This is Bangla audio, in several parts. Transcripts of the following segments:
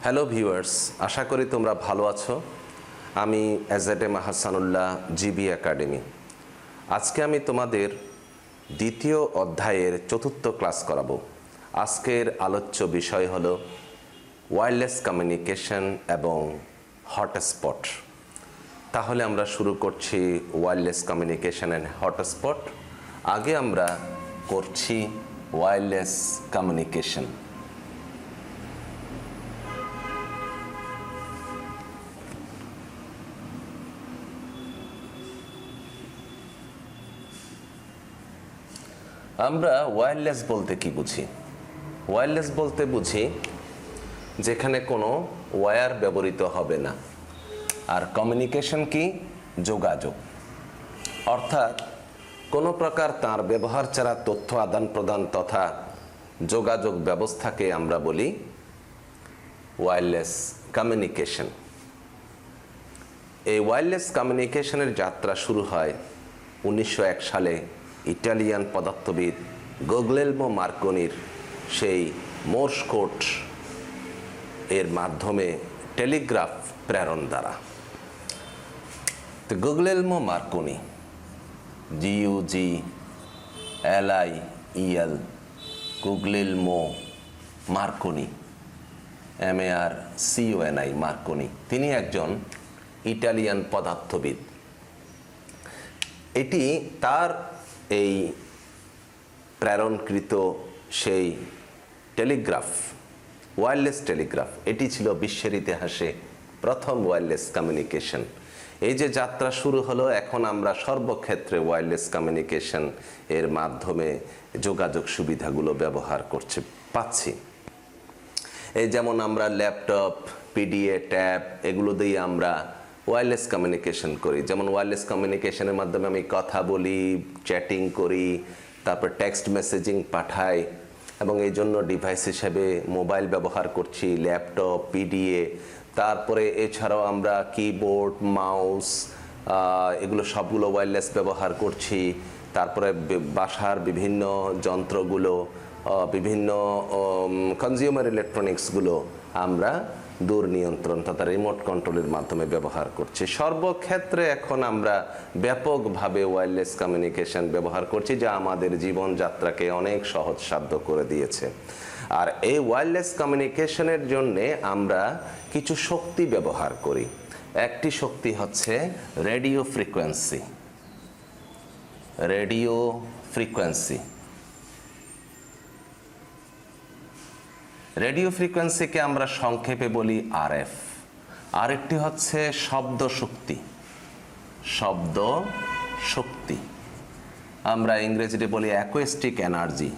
হ্যালো ভিউয়ার্স, আশা করি তোমরা ভালো আছো। আমি এজএডএম হাসানুল্লাহ, জিবি একাডেমি। আজকে আমি তোমাদের দ্বিতীয় অধ্যায়ের চতুর্থ ক্লাস করাবো। আজকের আলোচ্য বিষয় হলো ওয়্যারলেস কমিউনিকেশন এবং হটস্পট। তাহলে আমরা শুরু করছি ওয়্যারলেস কমিউনিকেশন অ্যান্ড হটস্পট। আগে আমরা করছি ওয়্যারলেস কমিউনিকেশন। আমরা ওয়্যারলেস বলতে কি বুঝি? ওয়্যারলেস বলতে বুঝি যেখানে কোনো ওয়্যার ব্যবহৃত হবে না। আর কমিউনিকেশন কি? যোগাযোগ। অর্থাৎ কোনো প্রকার তার ব্যবহার ছাড়া তথ্য আদান প্রদান তথা যোগাযোগ ব্যবস্থাকে আমরা বলি ওয়্যারলেস কমিউনিকেশন। এই ওয়্যারলেস কমিউনিকেশনের যাত্রা শুরু হয় 1901 সালে ইটালিয়ান পদার্থবিদ গুগলেলমো মার্কনির সেই মোর্স কোড এর মাধ্যমে টেলিগ্রাফ প্রেরণ দ্বারা। তো Guglielmo Marconi, GUGLIEL, Guglielmo Marconi, MARCONI Marconi, তিনি একজন ইটালিয়ান পদার্থবিদ। এটি তার এই প্রেরণকৃত সেই টেলিগ্রাফ, ওয়্যারলেস টেলিগ্রাফ, এটি ছিল বিশ্বের ইতিহাসে প্রথম ওয়্যারলেস কমিউনিকেশন। এই যে যাত্রা শুরু হলো, এখন আমরা সর্বক্ষেত্রে ওয়্যারলেস কমিউনিকেশন এর মাধ্যমে যোগাযোগ সুবিধাগুলো ব্যবহার পাচ্ছি। এই যেমন আমরা ল্যাপটপ, PDA, ট্যাব, এগুলো দিয়ে আমরা ওয়্যারলেস কমিউনিকেশন করি। যেমন ওয়্যারলেস কমিউনিকেশনের মাধ্যমে আমি কথা বলি, চ্যাটিং করি, তারপর টেক্সট মেসেজিং পাঠাই, এবং এই জন্য ডিভাইস হিসেবে মোবাইল ব্যবহার করছি, ল্যাপটপ, PDA। তারপরে এছাড়াও আমরা কিবোর্ড, মাউস, এগুলো সবগুলো ওয়্যারলেস ব্যবহার করছি। তারপরে বাসার বিভিন্ন যন্ত্রগুলো, বিভিন্ন কনজিউমার ইলেকট্রনিক্সগুলো আমরা দূর নিয়ন্ত্রণ তথা রিমোট কন্ট্রোলের মাধ্যমে ব্যবহার করছি। সর্বক্ষেত্রে এখন আমরা ব্যাপকভাবে ওয়্যারলেস কমিউনিকেশন ব্যবহার করছি, যা আমাদের জীবনযাত্রাকে অনেক সহজসাধ্য করে দিয়েছে। আর এই ওয়্যারলেস কমিউনিকেশনের জন্যে আমরা কিছু শক্তি ব্যবহার করি। একটি শক্তি হচ্ছে radio frequency. Radio frequency, radio ফ্রিকোয়েন্সিকে আমরা সংক্ষেপে বলি RF। আরেকটি হচ্ছে শব্দ শক্তি। শব্দ শক্তি আমরা ইংরেজিতে বলি অ্যাকুস্টিক এনার্জি।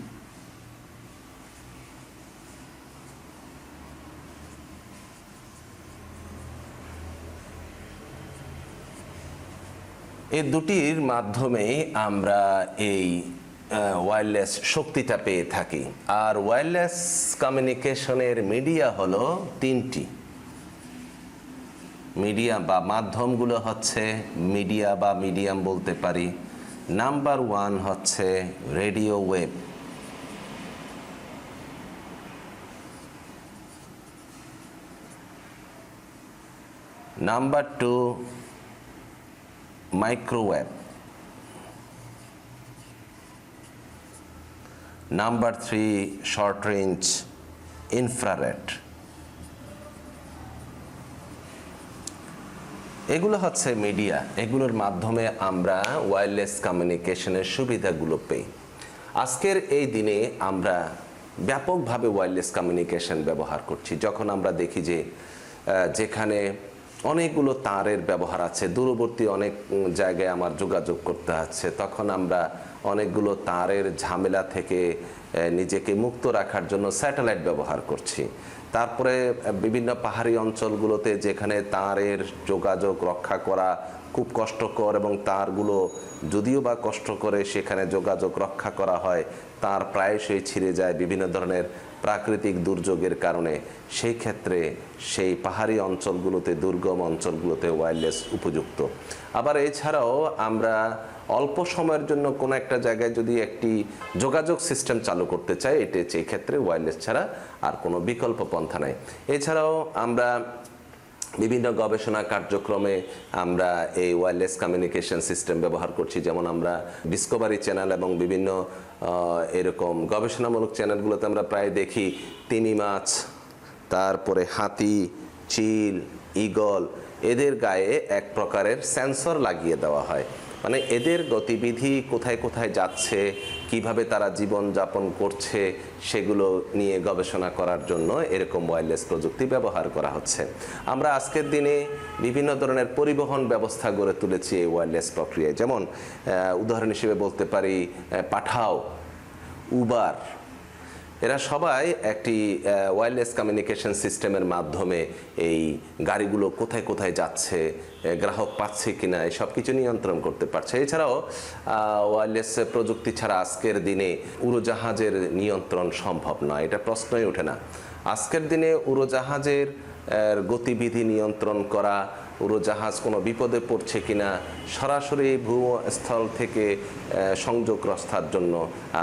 এই দুটির মাধ্যমেই আমরা এই ওয়্যারলেস শক্তিটা পেয়ে থাকি। আর ওয়্যারলেস কমিউনিকেশনের মিডিয়া হলো তিনটি। মিডিয়া বা মাধ্যমগুলো হচ্ছে মিডিয়া বা মিডিয়াম বলতে পারি। নাম্বার 1 হচ্ছে radio wave. Number 2 microwave. Number 3 short range infrared. এগুলো হচ্ছে মিডিয়া। এগুলোর মাধ্যমে আমরা ওয়্যারলেস কমিউনিকেশনের সুবিধাগুলো পাই। আজকের এই দিনে আমরা ব্যাপকভাবে ওয়্যারলেস কমিউনিকেশন ব্যবহার করছি। যখন আমরা দেখি যে যেখানে অনেকগুলো তারের ব্যবহার আছে, দূরবর্তী অনেক জায়গায় আমার যোগাযোগ করতে হচ্ছে, তখন আমরা অনেকগুলো তারের ঝামেলা থেকে নিজেকে মুক্ত রাখার জন্য স্যাটেলাইট ব্যবহার করছি। তারপরে বিভিন্ন পাহাড়ি অঞ্চলগুলোতে যেখানে তারের যোগাযোগ রক্ষা করা খুব কষ্টকর, এবং তারগুলো যদিও বা কষ্ট করে সেখানে যোগাযোগ রক্ষা করা হয়, তার প্রায়শই ছিঁড়ে যায় বিভিন্ন ধরনের প্রাকৃতিক দুর্যোগের কারণে। সেই ক্ষেত্রে সেই পাহাড়ি অঞ্চলগুলোতে, দুর্গম অঞ্চলগুলোতে ওয়্যারলেস উপযুক্ত। আবার এছাড়াও আমরা অল্প সময়ের জন্য কোনো একটা জায়গায় যদি একটি যোগাযোগ সিস্টেম চালু করতে চাই, এটি এই ক্ষেত্রে ওয়্যারলেস ছাড়া আর কোনো বিকল্প পন্থা নাই। এছাড়াও আমরা বিভিন্ন গবেষণা কার্যক্রমে আমরা এই ওয়্যারলেস কমিউনিকেশন সিস্টেম ব্যবহার করছি। যেমন আমরা ডিসকভারি চ্যানেল এবং বিভিন্ন এরকম গবেষণামূলক চ্যানেলগুলোতে আমরা প্রায় দেখি তিমি মাছ, তারপরে হাতি, চিল, ঈগল, এদের গায়ে এক প্রকারের সেন্সর লাগিয়ে দেওয়া হয়। মানে এদের গতিবিধি কোথায় কোথায় যাচ্ছে, কিভাবে তারা জীবন যাপন করছে, সেগুলো নিয়ে গবেষণা করার জন্য এরকম ওয়্যারলেস প্রযুক্তি ব্যবহার করা হচ্ছে। আমরা আজকের দিনে বিভিন্ন ধরনের পরিবহন ব্যবস্থা গড়ে তুলেছি এই ওয়্যারলেস প্রক্রিয়ায়। যেমন উদাহরণ হিসেবে বলতে পারি পাঠাও, উবার, এরা সবাই একটি ওয়্যারলেস কমিউনিকেশন সিস্টেমের মাধ্যমে এই গাড়িগুলো কোথায় কোথায় যাচ্ছে, গ্রাহক পাচ্ছে কিনা, এই সব কিছু নিয়ন্ত্রণ করতে পারছে। এছাড়াও ওয়্যারলেস প্রযুক্তি ছাড়া আজকের দিনে উড়োজাহাজের নিয়ন্ত্রণ সম্ভব নয়, এটা প্রশ্নই ওঠে না। আজকের দিনে উড়োজাহাজের গতিবিধি নিয়ন্ত্রণ করা, উড়োজাহাজ কোনো বিপদে পড়ছে কিনা সরাসরি ভূস্থল থেকে সংযোগ রক্ষার জন্য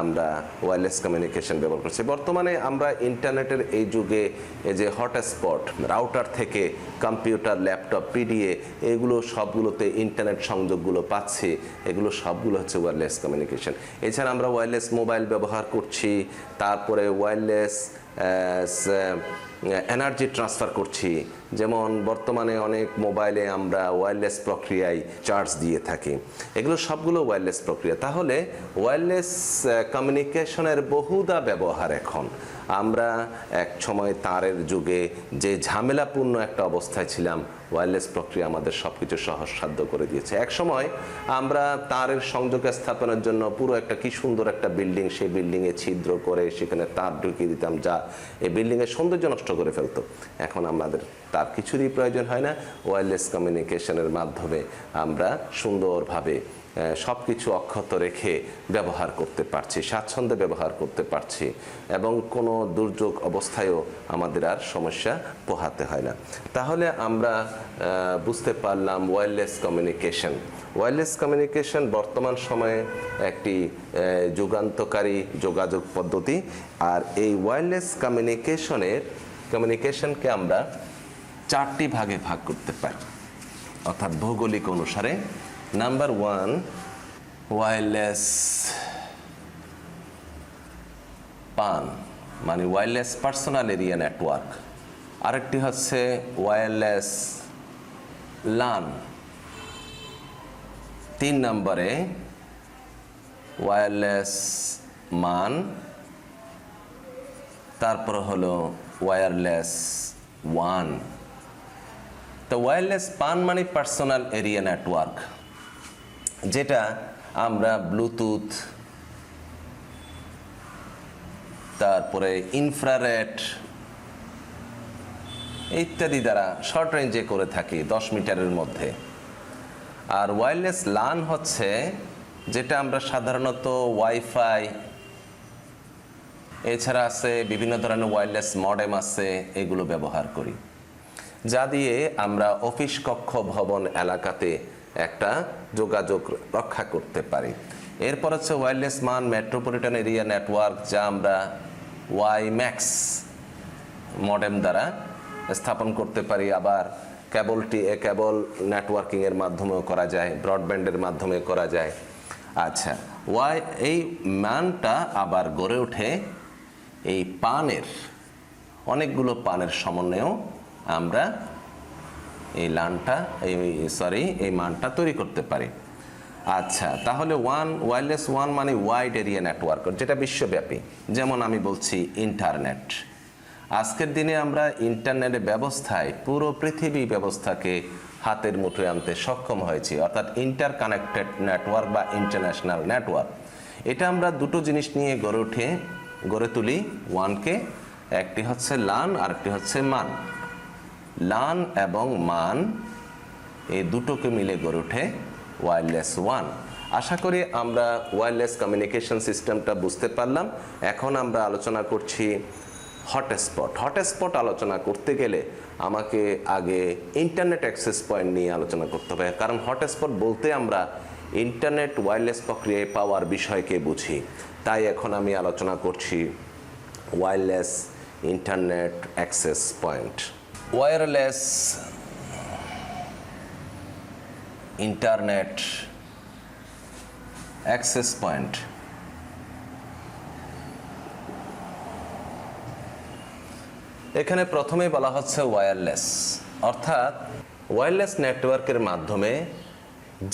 আমরা ওয়্যারলেস কমিউনিকেশন ব্যবহার করছি। বর্তমানে আমরা ইন্টারনেটের এই যুগে এই যে হটস্পট, রাউটার থেকে কম্পিউটার, ল্যাপটপ, পিডিএ, এগুলো সবগুলোতে ইন্টারনেট সংযোগগুলো পাচ্ছি, এগুলো সবগুলো হচ্ছে ওয়্যারলেস কমিউনিকেশন। এছাড়া আমরা ওয়্যারলেস মোবাইল ব্যবহার করছি, তারপরে ওয়্যারলেস এনার্জি ট্রান্সফার করছি। যেমন বর্তমানে অনেক মোবাইলে আমরা ওয়্যারলেস প্রক্রিয়ায় চার্জ দিয়ে থাকি, এগুলো সবগুলো ওয়্যারলেস প্রক্রিয়া। তাহলে ওয়্যারলেস কমিউনিকেশনের বহুদা ব্যবহার এখন। আমরা এক সময় তারের যুগে যে ঝামেলাপূর্ণ একটা অবস্থায় ছিলাম, ওয়্যারলেস প্রক্রিয়া আমাদের সব কিছু সহজসাধ্য করে দিয়েছে। এক সময় আমরা তারের সংযোগ স্থাপনের জন্য পুরো একটা কি সুন্দর একটা বিল্ডিং, সেই বিল্ডিংয়ে ছিদ্র করে সেখানে তার ঢুকিয়ে দিতাম, যা এই বিল্ডিংয়ের সৌন্দর্য নষ্ট করে ফেলতো। এখন আমাদের তার কিছুরই প্রয়োজন হয় না। ওয়্যারলেস কমিউনিকেশনের মাধ্যমে আমরা সুন্দরভাবে সব কিছু অক্ষত রেখে ব্যবহার করতে পারছি, স্বাচ্ছন্দ্যে ব্যবহার করতে পারছি, এবং কোনো দুর্যোগ অবস্থায়ও আমাদের আর সমস্যা পোহাতে হয় না। তাহলে আমরা বুঝতে পারলাম ওয়্যারলেস কমিউনিকেশন। ওয়্যারলেস কমিউনিকেশন বর্তমান সময়ে একটি যুগান্তকারী যোগাযোগ পদ্ধতি। আর এই ওয়্যারলেস কমিউনিকেশনকে আমরা 4টি ভাগে ভাগ করতে পারি, অর্থাৎ ভৌগোলিক অনুসারে। নাম্বার 1, ওয়্যারলেস পান, মানে ওয়্যারলেস পার্সোনাল এরিয়া নেটওয়ার্ক। আরেকটি হচ্ছে ওয়্যারলেস লান। 3 নম্বরে ওয়্যারলেস মান, তারপর হলো ওয়্যারলেস ওয়ান। তো ওয়্যারলেস পান মানে পার্সোনাল এরিয়া নেটওয়ার্ক, যেটা আমরা ব্লুটুথ, তারপরে ইনফ্রারেড ইত্যাদি দ্বারা শর্ট রেঞ্জে করে থাকি 10 মিটারের মধ্যে। আর ওয়্যারলেস লান হচ্ছে যেটা আমরা সাধারণত ওয়াইফাই, এছাড়া আছে বিভিন্ন ধরনের ওয়্যারলেস মডেম আছে, এগুলো ব্যবহার করি, যা দিয়ে আমরা অফিস কক্ষ ভবন এলাকাতে একটা যোগাযোগ রক্ষা করতে পারি। এরপর হচ্ছে ওয়্যারলেস মান মেট্রোপলিটন এরিয়া নেটওয়ার্ক, যা আমরা ওয়াইম্যাক্স মডেম দ্বারা স্থাপন করতে পারি। আবার কেবল নেটওয়ার্কিংয়ের মাধ্যমেও করা যায়, ব্রডব্যান্ডের মাধ্যমে করা যায়। আচ্ছা, এই মানটা আবার গড়ে ওঠে এই পানের, অনেকগুলো পানের সমন্বয়েও আমরা এই এই মানটা তৈরি করতে পারি। আচ্ছা, তাহলে ওয়্যারলেস ওয়ান মানে ওয়াইড এরিয়া নেটওয়ার্ক, যেটা বিশ্বব্যাপী। যেমন আমি বলছি ইন্টারনেট। আজকের দিনে আমরা ইন্টারনেটের ব্যবস্থায় পুরো পৃথিবী ব্যবস্থাকে হাতের মুঠোয় আনতে সক্ষম হয়েছি, অর্থাৎ ইন্টারকানেক্টেড নেটওয়ার্ক বা ইন্টারন্যাশনাল নেটওয়ার্ক। এটা আমরা দুটো জিনিস নিয়ে গড়ে তুলি ওয়ানকে, একটি হচ্ছে লান আর একটি হচ্ছে মান। লান এবং মান এই দুটোকে মিলে গড়ে ওঠে ওয়্যারলেস ওয়ান। আশা করি আমরা ওয়্যারলেস কমিউনিকেশন সিস্টেমটা বুঝতে পারলাম। এখন আমরা আলোচনা করছি হটস্পট। হটস্পট আলোচনা করতে গেলে আমাকে আগে ইন্টারনেট অ্যাক্সেস পয়েন্ট নিয়ে আলোচনা করতে হবে, কারণ হটস্পট বলতে আমরা ইন্টারনেট ওয়্যারলেস প্রক্রিয়ায় পাওয়ার বিষয়কে বুঝি। তাই এখন আমি আলোচনা করছি wireless internet access point. Wireless internet access point এখানে প্রথমেই বলা হচ্ছে ওয়্যারলেস, অর্থাৎ ওয়্যারলেস নেটওয়ার্কের মাধ্যমে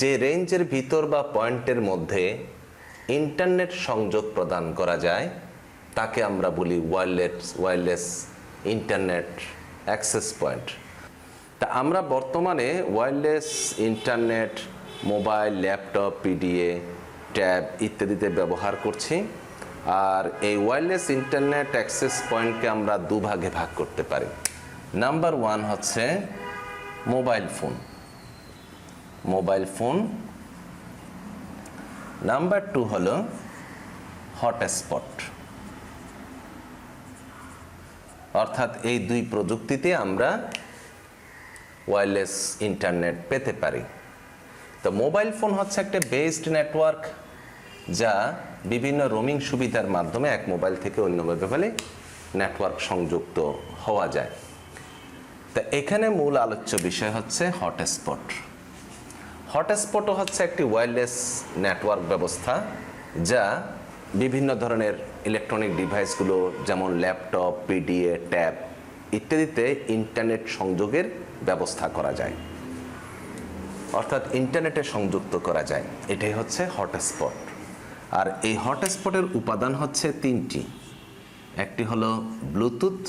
যে রেঞ্জের ভিতর বা পয়েন্টের মধ্যে ইন্টারনেট সংযোগ প্রদান করা যায় তাকে আমরা বলি ওয়্যারলেস ইন্টারনেট অ্যাক্সেস পয়েন্ট। তা আমরা বর্তমানে wireless internet mobile, laptop, PDA, tab ইত্যাদিতে ব্যবহার করছি। আর এই ওয়্যারলেস ইন্টারনেট অ্যাক্সেস পয়েন্টকে আমরা দুভাগে ভাগ করতে পারি। নাম্বার 1 হচ্ছে মোবাইল ফোন। নাম্বার 2 হলো হটস্পট, অর্থাৎ এই দুই প্রযুক্তিতে আমরা ওয়্যারলেস ইন্টারনেট পেতে পারি। তো মোবাইল ফোন হচ্ছে একটা বেসড নেটওয়ার্ক যা বিভিন্ন রোমিং সুবিধার মাধ্যমে এক মোবাইল থেকে অন্য মোবাইলে নেটওয়ার্ক সংযুক্ত হওয়া যায়। তা এখানে মূল আলোচ্য বিষয় হচ্ছে হটস্পট। হটস্পটও হচ্ছে একটি ওয়্যারলেস নেটওয়ার্ক ব্যবস্থা যা বিভিন্ন ধরনের ইলেকট্রনিক ডিভাইসগুলো যেমন ল্যাপটপ, পিডিএ, ট্যাব ইত্যাদিতে ইন্টারনেট সংযোগের ব্যবস্থা করা যায়, অর্থাৎ ইন্টারনেটে সংযুক্ত করা যায়। এটাই হচ্ছে হটস্পট। আর এই হটস্পটের উপাদান হচ্ছে 3টি। একটি হলো Bluetooth,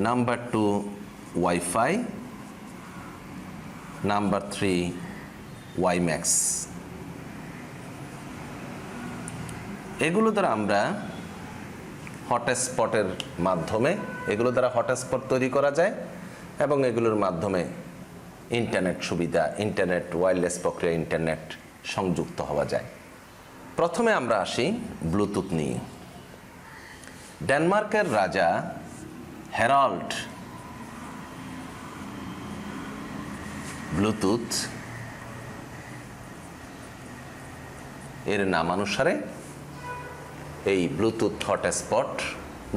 number 2 wifi, number 3 WiMAX. এগুলো দ্বারা আমরা হটস্পটের মাধ্যমে হটস্পট তৈরি করা যায় এবং এগুলোর মাধ্যমে ইন্টারনেট সুবিধা, ইন্টারনেট ওয়্যারলেস প্রক্রিয়া ইন্টারনেট সংযুক্ত হওয়া যায়। প্রথমে আমরা আসি ব্লুটুথ নিয়ে। ডেনমার্কের রাজা হ্যারল্ড ব্লুটুথ এর নামানুসারে এই ব্লুটুথ হটস্পট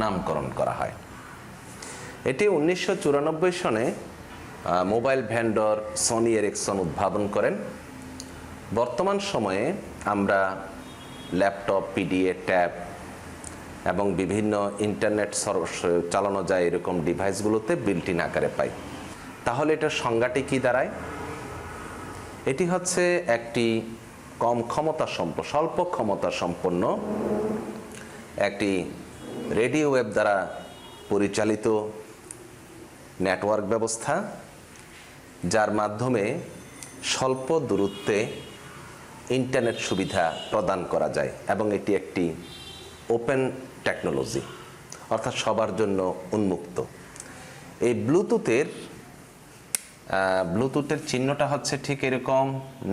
নামকরণ করা হয়। এটি 1994 সনে মোবাইল ভেন্ডর সনি এরিকসন উদ্ভাবন করেন। বর্তমান সময়ে আমরা ল্যাপটপ, পিডিএ, ট্যাব এবং বিভিন্ন ইন্টারনেট চালানো যায় এরকম ডিভাইসগুলোতে বিল্ট ইন আকারে পাই। তাহলে এটার সংজ্ঞাটি কি দাঁড়ায়? এটি হচ্ছে একটি স্বল্প ক্ষমতা সম্পন্ন একটি রেডিও ওয়েভ দ্বারা পরিচালিত নেটওয়ার্ক ব্যবস্থা, যার মাধ্যমে স্বল্প দূরত্বে ইন্টারনেট সুবিধা প্রদান করা যায় এবং এটি একটি ওপেন টেকনোলজি, অর্থাৎ সবার জন্য উন্মুক্ত। এই ব্লুটুথের চিহ্নটা হচ্ছে ঠিক এরকম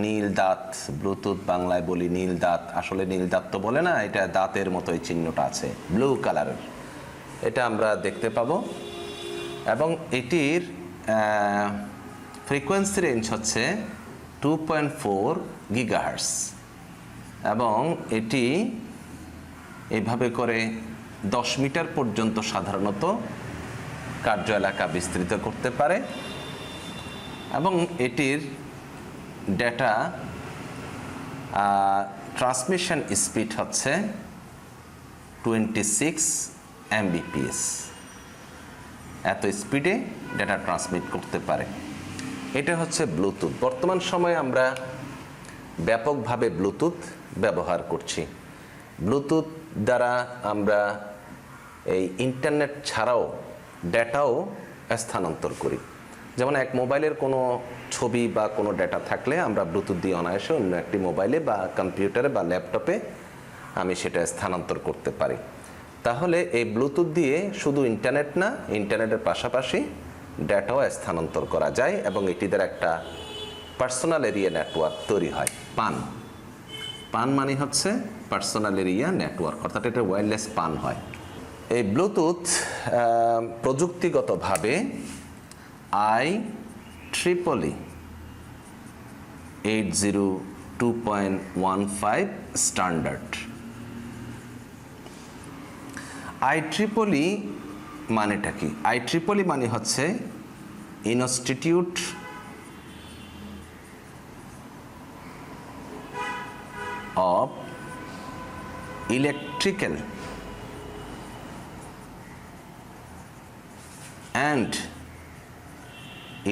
নীল দাঁত। ব্লুটুথ বাংলায় বলি নীল দাঁত, আসলে নীল দাঁত তো বলে না, এটা দাঁতের মতো এই চিহ্নটা আছে, ব্লু কালারের। এটা আমরা দেখতে পাবো এবং এটির ফ্রিকোয়েন্সি রেঞ্জ হচ্ছে 2.4 গিগাহার্টজ এবং এটি এইভাবে করে 10 মিটার পর্যন্ত সাধারণত কার্য এলাকা বিস্তৃত করতে পারে এবং এটির ডেটা ট্রান্সমিশন স্পিড হচ্ছে 26 Mbps। এত স্পিডে ডেটা ট্রান্সমিট করতে পারে। এটা হচ্ছে ব্লুটুথ। বর্তমান সময়ে আমরা ব্যাপকভাবে ব্লুটুথ ব্যবহার করছি। ব্লুটুথ দ্বারা আমরা এই ইন্টারনেট ছাড়াও ডেটাও স্থানান্তর করি। যেমন এক মোবাইলের কোনো ছবি বা কোনো ডেটা থাকলে আমরা ব্লুটুথ দিয়ে অনায়াসে অন্য একটি মোবাইলে বা কম্পিউটারে বা ল্যাপটপে আমি সেটা স্থানান্তর করতে পারি। তাহলে এই ব্লুটুথ দিয়ে শুধু ইন্টারনেট না, ইন্টারনেটের পাশাপাশি ডেটাও স্থানান্তর করা যায় এবং এটি দ্বারা একটা পার্সোনাল এরিয়া নেটওয়ার্ক তৈরি হয়। পান মানে হচ্ছে পার্সোনাল এরিয়া নেটওয়ার্ক, অর্থাৎ এটা ওয়্যারলেস পান হয়। এই ব্লুটুথ প্রযুক্তিগতভাবে IEEE 802.15 স্ট্যান্ডার্ড। IEEE মানেটা কি? IEEE মানে হচ্ছে institute of electrical and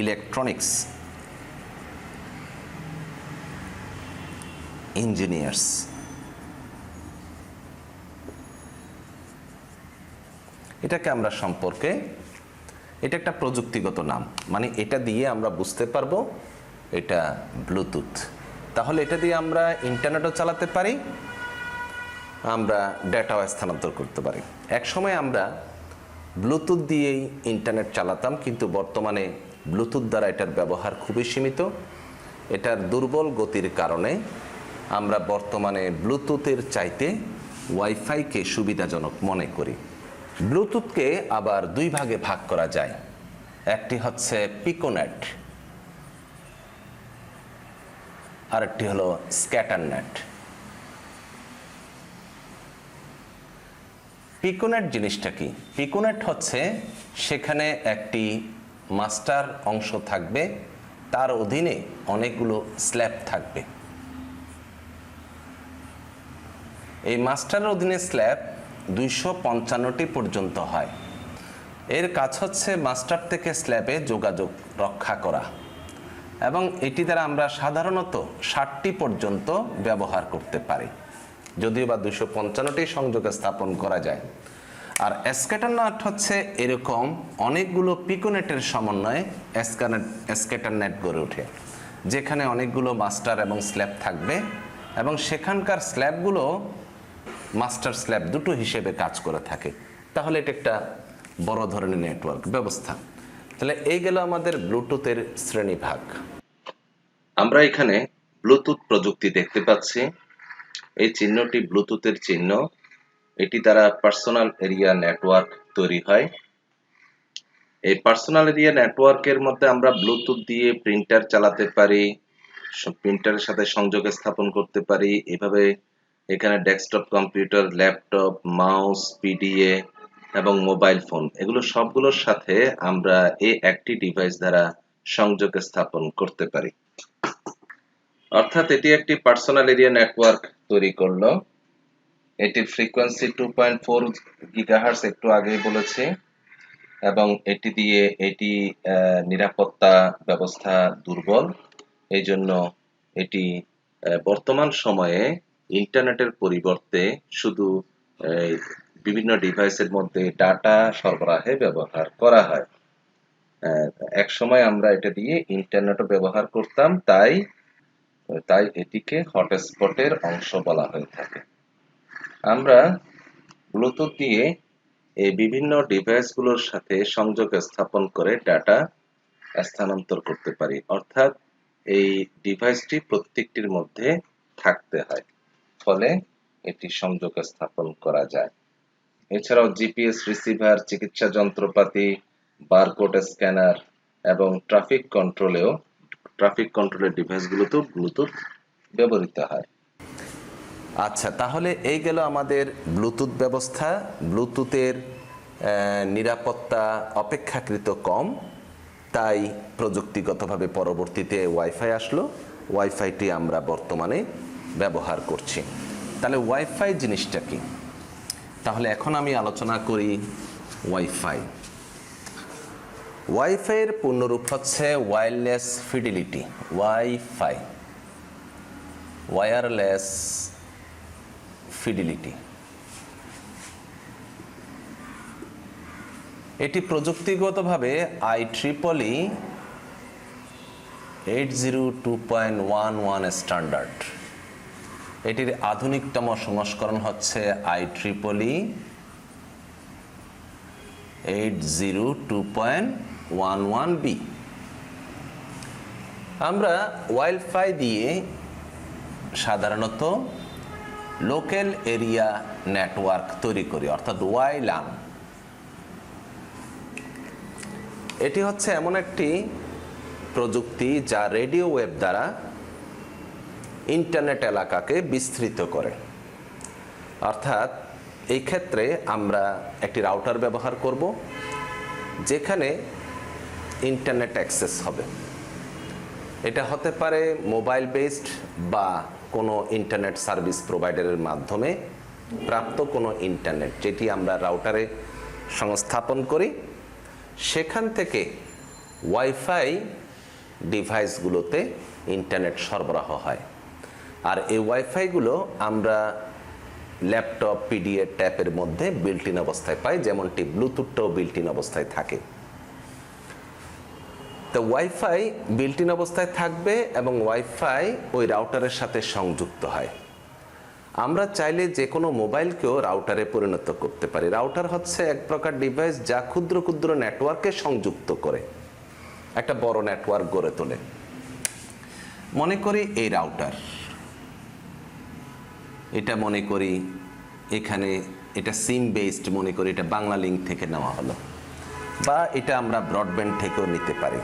electronics engineers. এটাকে আমরা সম্পর্কে, এটা একটা প্রযুক্তিগত নাম, মানে এটা দিয়ে আমরা বুঝতে পারবো এটা ব্লুটুথ। তাহলে এটা দিয়ে আমরা ইন্টারনেটও চালাতে পারি, আমরা ডেটাও স্থানান্তর করতে পারি। এক সময় আমরা ব্লুটুথ দিয়েই ইন্টারনেট চালাতাম, কিন্তু বর্তমানে ব্লুটুথ দ্বারা এটার ব্যবহার খুবই সীমিত। এটার দুর্বল গতির কারণে আমরা বর্তমানে ব্লুটুথের চাইতে ওয়াইফাইকে সুবিধাজনক মনে করি। ব্লুটুথকে আবার দুই ভাগে ভাগ করা যায়। একটি হচ্ছে পিকোনেট, আরেকটি হলো স্ক্যাটারনেট। পিকোনেট জিনিসটা কি? পিকোনেট হচ্ছে সেখানে একটি মাস্টার অংশ থাকবে, তার অধীনে অনেকগুলো স্ল্যাব থাকবে। এই মাস্টারের অধীনে স্ল্যাব 255টি পর্যন্ত হয়। এর কাজ হচ্ছে মাস্টার থেকে স্ল্যাবে যোগাযোগ রক্ষা করা, এবং এটি দ্বারা আমরা সাধারণত 60টি পর্যন্ত ব্যবহার করতে পারি, যদিও বা 255টি সংযোগ স্থাপন করা যায়। আর স্ক্যাটারনেট হচ্ছে এরকম অনেকগুলো পিকোনেটের সমন্বয়ে স্ক্যাটারনেট গড়ে ওঠে, যেখানে অনেকগুলো মাস্টার এবং স্ল্যাব থাকবে, এবং সেখানকার স্ল্যাবগুলো মাস্টার স্ল্যাব দুটো হিসেবে কাজ করে থাকে। তাহলে এটা একটা বড় ধরনের নেটওয়ার্ক ব্যবস্থা। তাহলে এই গেল আমাদের ব্লুটুথের শ্রেণীভাগ। আমরা এখানে ব্লুটুথ প্রযুক্তি দেখতে পাচ্ছি। এই চিহ্নটি ব্লুটুথের চিহ্ন। এটি দ্বারা পার্সোনাল এরিয়া নেটওয়ার্ক তৈরি হয়। এই পার্সোনাল এরিয়া নেটওয়ার্কের মধ্যে আমরা ব্লুটুথ দিয়ে প্রিন্টার চালাতে পারি, প্রিন্টারের সাথে সংযোগ স্থাপন করতে পারি। এভাবে এখানে desktop computer, laptop, mouse, PDA এবং মোবাইল ফোন, এগুলো সবগুলোর সাথে আমরা এই একটি ডিভাইস দ্বারা সংযোগ স্থাপন করতে পারি। অর্থাৎ এটি একটি পার্সোনাল এরিয়া নেটওয়ার্ক তৈরি করলো। এটির ফ্রিকোয়েন্সি 2.4 গিগাহার্টজ, একটু আগেই বলেছি, এবং এটি দিয়ে এটি নিরাপত্তা ব্যবস্থা দুর্বল। এই জন্য এটি বর্তমান সময়ে ইন্টারনেটের পরিবর্তে শুধু বিভিন্ন ডিভাইসের মধ্যে ডাটা সরবরাহে ব্যবহার করা হয়। এক সময় আমরা এটা দিয়ে ইন্টারনেটও ব্যবহার করতাম, তাই এটিকে হটস্পটের অংশ বলা হয়ে থাকে। আমরা ব্লুটুথ দিয়ে এই বিভিন্ন ডিভাইসগুলোর সাথে সংযোগ স্থাপন করে ডাটা স্থানান্তর করতে পারি, অর্থাৎ এই ডিভাইসটি প্রত্যেকটির মধ্যে থাকতে হয়, ফলে এটি সংযোগ স্থাপন করা যায়। এছাড়াও জিপিএস রিসিভার, চিকিৎসা যন্ত্রপাতি, বারকোড স্ক্যানার এবং ট্রাফিক কন্ট্রোলের ডিভাইসগুলোতেও ব্লুটুথ ব্যবহৃত হয়। আচ্ছা, তাহলে এই গেল আমাদের ব্লুটুথ ব্যবস্থা। ব্লুটুথের নিরাপত্তা অপেক্ষাকৃত কম, তাই প্রযুক্তিগতভাবে পরবর্তীতে ওয়াইফাই আসলো। ওয়াইফাইটি আমরা বর্তমানে ব্যবহার করছি। তাহলে ওয়াইফাই জিনিসটা কি? তাহলে এখন আমি আলোচনা করি ওয়াইফাই। ওয়াইফাইয়ের পূর্ণরূপ হচ্ছে wireless fidelity. Wifi, wireless fidelity. এটি প্রযুক্তিগতভাবে IEEE 802.11 স্ট্যান্ডার্ড। এটির আধুনিকতম সংস্করণ হচ্ছে IEEE 802.11b। আমরা ওয়াইফাই দিয়ে সাধারণত লোকাল এরিয়া নেটওয়ার্ক তৈরি করি, অর্থাৎ ওয়াইল্যান। এটি হচ্ছে এমন একটি প্রযুক্তি যা রেডিও ওয়েভ দ্বারা ইন্টারনেট এলাকাকে বিস্তৃত করে। অর্থাৎ এই ক্ষেত্রে আমরা একটি রাউটার ব্যবহার করব যেখানে ইন্টারনেট অ্যাক্সেস হবে। এটা হতে পারে মোবাইল বেসড বা কোনো ইন্টারনেট সার্ভিস প্রোভাইডারের মাধ্যমে প্রাপ্ত কোনো ইন্টারনেট, যেটি আমরা রাউটারে সংস্থাপন করি। সেখান থেকে ওয়াইফাই ডিভাইসগুলোতে ইন্টারনেট সরবরাহ হয়। আর এই ওয়াইফাইগুলো আমরা ল্যাপটপ, পিডিএ ট্যাপের মধ্যে বিল্ট ইন অবস্থায় পাই, যেমনটি ব্লুটুথটাও বিল্ট ইন অবস্থায় থাকে। তো ওয়াইফাই বিল্ট ইন অবস্থায় থাকবে এবং ওয়াইফাই ওই রাউটারের সাথে সংযুক্ত হয়। আমরা চাইলে যে কোনো মোবাইলকেও রাউটারে পরিণত করতে পারি। রাউটার হচ্ছে এক প্রকার ডিভাইস যা ক্ষুদ্র ক্ষুদ্র নেটওয়ার্কে সংযুক্ত করে একটা বড় নেটওয়ার্ক গড়ে তোলে। মনে করি এই রাউটার, এটা মনে করি এখানে এটা সিম বেসড, মনে করি এটা বাংলা লিঙ্ক থেকে নেওয়া হলো, বা এটা আমরা ব্রডব্যান্ড থেকেও নিতে পারি।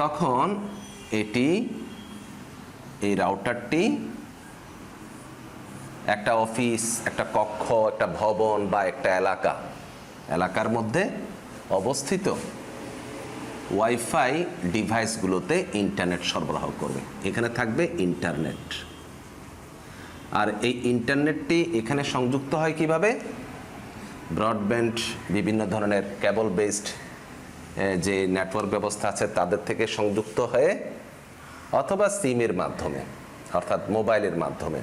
তখন এটি, এই রাউটারটি একটা অফিস, একটা কক্ষ, একটা ভবন বা একটা এলাকার মধ্যে অবস্থিত ওয়াইফাই ডিভাইসগুলোতে ইন্টারনেট সরবরাহ করবে। এখানে থাকবে ইন্টারনেট। আর এই ইন্টারনেটটি এখানে সংযুক্ত হয় কিভাবে? ব্রডব্যান্ড, বিভিন্ন ধরনের কেবল বেসড যে নেটওয়ার্ক ব্যবস্থা আছে তাদের থেকে সংযুক্ত হয়ে, অথবা সিমের মাধ্যমে, অর্থাৎ মোবাইলের মাধ্যমে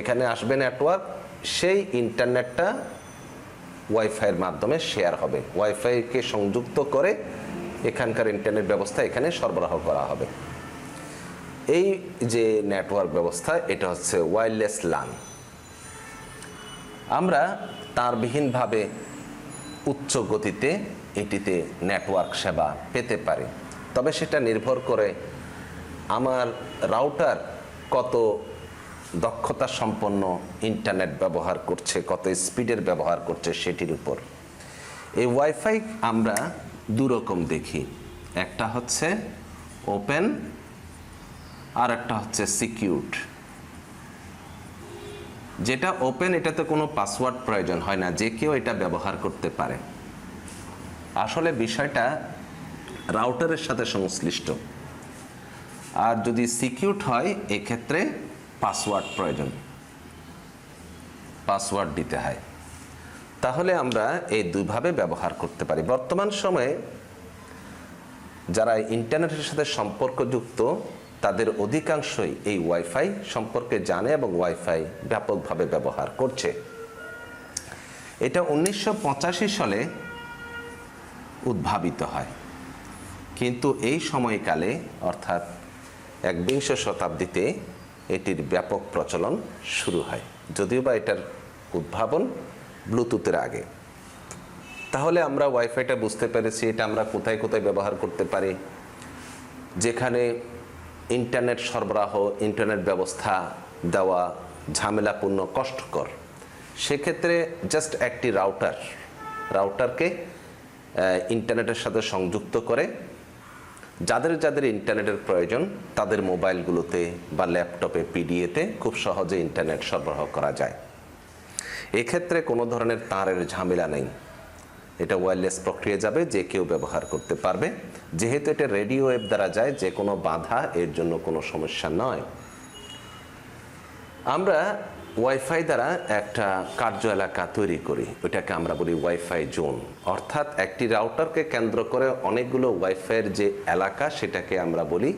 এখানে আসবে নেটওয়ার্ক। সেই ইন্টারনেটটা ওয়াইফাইয়ের মাধ্যমে শেয়ার হবে, ওয়াইফাইকে সংযুক্ত করে এখানকার ইন্টারনেট ব্যবস্থা এখানে সরবরাহ করা হবে। এই যে নেটওয়ার্ক ব্যবস্থা, এটা হচ্ছে ওয়্যারলেস লান। আমরা তারবিহীনভাবে উচ্চ গতিতে এটিতে নেটওয়ার্ক সেবা পেতে পারি, তবে সেটা নির্ভর করে আমার রাউটার কত দক্ষতা সম্পন্ন ইন্টারনেট ব্যবহার করছে, কত স্পিডের ব্যবহার করছে সেটির উপর। এই ওয়াইফাই আমরা দুরকম দেখি, একটা হচ্ছে ওপেন আর একটা হচ্ছে সিকিউরড। যেটা ওপেন, এটাতে কোনো পাসওয়ার্ড প্রয়োজন হয় না, যে কেউ এটা ব্যবহার করতে পারে। আসলে বিষয়টা রাউটারের সাথে সংশ্লিষ্ট। আর যদি সিকিউরড হয়, এক্ষেত্রে পাসওয়ার্ড প্রয়োজন, পাসওয়ার্ড দিতে হয়। তাহলে আমরা এই দুইভাবে ব্যবহার করতে পারি। বর্তমান সময়ে যারা ইন্টারনেটের সাথে সম্পর্কযুক্ত তাদের অধিকাংশই এই ওয়াইফাই সম্পর্কে জানে এবং ওয়াইফাই ব্যাপকভাবে ব্যবহার করছে। এটা 1985 সালে উদ্ভাবিত হয়, কিন্তু এই সময়কালে অর্থাৎ একবিংশ শতাব্দীতে এটির ব্যাপক প্রচলন শুরু হয়, যদিও বা এটার উদ্ভাবন ব্লুটুথের আগে। তাহলে আমরা ওয়াইফাইটা বুঝতে পেরেছি, এটা আমরা কোথায় কোথায় ব্যবহার করতে পারি। যেখানে ইন্টারনেট সরবরাহ, ইন্টারনেট ব্যবস্থা দেওয়া ঝামেলাপূর্ণ, কষ্টকর, সেক্ষেত্রে জাস্ট একটি রাউটারকে ইন্টারনেটের সাথে সংযুক্ত করে যাদের যাদের ইন্টারনেটের প্রয়োজন তাদের মোবাইলগুলোতে বা ল্যাপটপে, পিডিএতে খুব সহজে ইন্টারনেট সরবরাহ করা যায়। এক্ষেত্রে কোনো ধরনের তারের ঝামেলা নেই, এটা ওয়্যারলেস প্রক্রিয়া যাবে, যে কেউ ব্যবহার করতে পারবে। যেহেতু এটা রেডিও ওয়েভ দ্বারা যায়, যে কোনো বাধা এর জন্য কোনো সমস্যা নয়। আমরা ওয়াইফাই দ্বারা একটা কার্য এলাকা তৈরি করি, ওইটাকে আমরা বলি ওয়াইফাই জোন। অর্থাৎ একটি রাউটারকে কেন্দ্র করে অনেকগুলো ওয়াইফাইয়ের যে এলাকা, সেটাকে আমরা বলি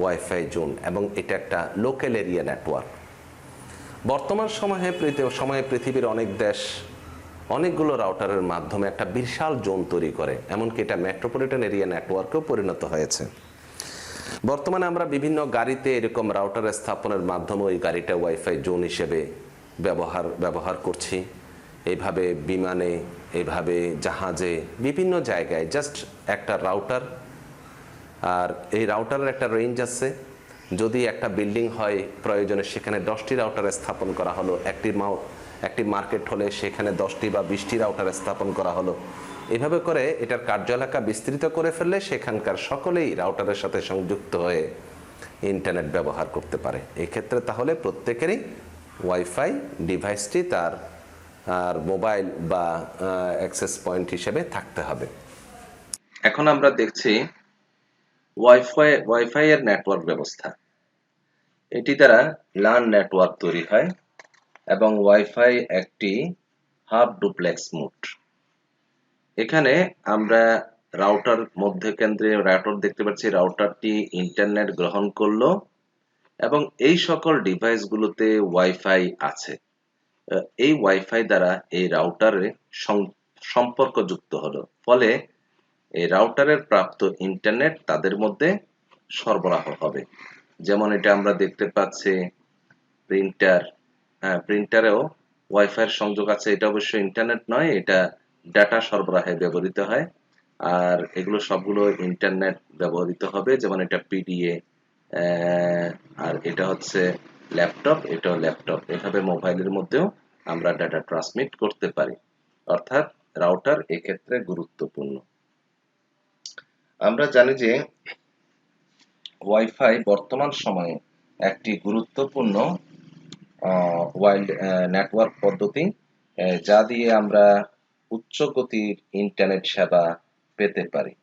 ওয়াইফাই জোন, এবং এটা একটা লোকাল এরিয়া নেটওয়ার্ক। বর্তমান সময়ে পৃথিবীর অনেক দেশ অনেকগুলো রাউটারের মাধ্যমে একটা বিশাল জোন তৈরি করে, এমনকি এটা মেট্রোপলিটন এরিয়া নেটওয়ার্কেও পরিণত হয়েছে। বর্তমানে আমরা বিভিন্ন গাড়িতে এরকম রাউটার স্থাপনের মাধ্যমে ওই গাড়িটা ওয়াইফাই জোন হিসেবে ব্যবহার করছি। এইভাবে বিমানে, এইভাবে জাহাজে, বিভিন্ন জায়গায় জাস্ট একটা রাউটার আর এই রাউটারের একটা রেঞ্জ আছে। যদি একটা বিল্ডিং হয় প্রয়োজনে সেখানে 10টি রাউটার স্থাপন করা হলো, একটি মার্কেট হলে সেখানে 10টি বা 20টি রাউটার স্থাপন করা হলো। এভাবে করে এটার কার্য এলাকা বিস্তৃত করে ফেললে সেখানকার সকলেই রাউটারের সাথে সংযুক্ত হয়ে ইন্টারনেট ব্যবহার করতে পারে। এই ক্ষেত্রে তাহলে প্রত্যেকেরই ওয়াইফাই ডিভাইসটি তার আর মোবাইল বা অ্যাক্সেস পয়েন্ট হিসেবে থাকতে হবে। এখন আমরা দেখছি ওয়াইফাই এর নেটওয়ার্ক ব্যবস্থা। এটি দ্বারা LAN নেটওয়ার্ক তৈরি হয় এবং ওয়াইফাই একটি হাব ডুপ্লেক্স মোড। এখানে আমরা রাউটার মধ্যকেন্দ্রে রাউটার দেখতে পাচ্ছি। রাউটারটি ইন্টারনেট গ্রহণ করলো এবং এই সকল ডিভাইসগুলোতে ওয়াইফাই আছে। এই ওয়াইফাই দ্বারা এই রাউটারে সম্পর্কযুক্ত হলো, ফলে এই রাউটারের প্রাপ্ত ইন্টারনেট তাদের মধ্যে সরবরাহ হবে। যেমন এটা আমরা দেখতে পাচ্ছি প্রিন্টার, প্রিন্টারেও ওয়াইফাই সংযোগ আছে। এটা অবশ্য ইন্টারনেট নয়, এটা ডাটা সরবরাহে ব্যবহৃত হয়। আর এগুলো সবগুলো ইন্টারনেট ব্যবহৃত হবে। যেমন এটা পিডিএ, আর এটা হচ্ছে ল্যাপটপ, এটাও ল্যাপটপ। এভাবে মোবাইলের মধ্যেও আমরা ডাটা ট্রান্সমিট করতে পারি। অর্থাৎ রাউটার এক্ষেত্রে গুরুত্বপূর্ণ। আমরা জানি যে ওয়াইফাই বর্তমান সময়ে একটি গুরুত্বপূর্ণ ওয়াইল্ড নেটওয়ার্ক পদ্ধতি, যা দিয়ে আমরা উচ্চ গতির ইন্টারনেট সেবা পেতে পারি।